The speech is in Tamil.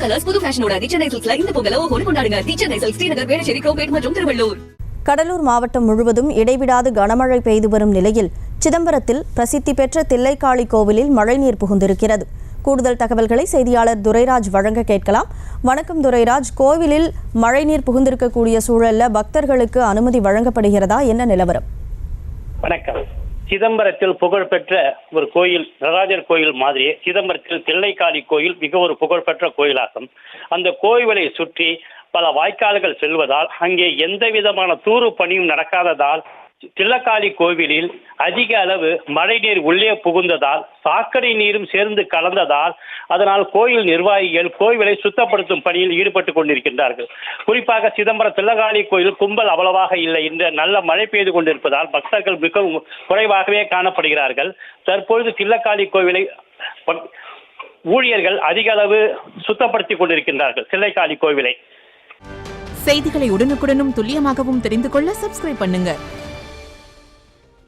கலர்ஸ் புது ஃபேஷனோட சென்னை சில்க்ஸ்ல இந்த பொங்கலை ஓஹோன்னு கொண்டாடுங்க. சென்னை சில்க்ஸ் ஸ்ரீநகர், வேளச்சேரி, கோபேட் மற்றும் திருவள்ளூர். கடலூர் மாவட்டம் முழுவதும் இடைவிடாது கனமழை பெய்து வரும் நிலையில் சிதம்பரத்தில் பிரசித்தி பெற்ற தில்லைக்காளி கோவிலில் மழைநீர் புகுந்திருக்கிறது. கூடுதல் தகவல்களை செய்தியாளர் துரைராஜ் வழங்க கேட்கலாம். வணக்கம் துரைராஜ், கோவிலில் மழைநீர் புகுந்திருக்கக்கூடிய சூழல்ல பக்தர்களுக்கு அனுமதி வழங்கப்படுகிறதா? என்ன நிலவரம்? வணக்கம். சிதம்பரத்தில் புகழ்பெற்ற ஒரு கோயில், நடராஜர் கோயில் மாதிரியே சிதம்பரத்தில் தில்லைக்காளி கோயில் மிக ஒரு புகழ்பெற்ற கோயிலாகும். அந்த கோயிலை சுற்றி பல வாய்க்கால்கள் செல்வதால் அங்கே எந்த விதமான தூறு பணியும் நடக்காததால் தில்லைக்காளி கோவிலில் அதிக அளவு மழைநீர் உள்ளே புகுந்ததால் சாக்கடை நீரும் சேர்ந்து கலந்ததால் அதனால் கோயில் நிர்வாகிகள் கோவிலை சுத்தப்படுத்தும் பணியில் ஈடுபட்டுக் கொண்டிருக்கின்றார்கள். குறிப்பாக சிதம்பரம் தில்லைக்காளி கோயில் கும்பல் அவ்வளவாக இல்லை. இந்த நல்ல மழை பெய்து கொண்டிருப்பதால் பக்தர்கள் மிகவும் குறைவாகவே காணப்படுகிறார்கள். தற்பொழுது தில்லைக்காளி கோவிலை ஊழியர்கள் அதிக அளவு சுத்தப்படுத்திக் கொண்டிருக்கின்றார்கள். தில்லைக்காளி கோவிலை செய்திகளை உடனுக்குடனும் துல்லியமாகவும் தெரிந்து கொள்ள சப்ஸ்கிரைப் பண்ணுங்க.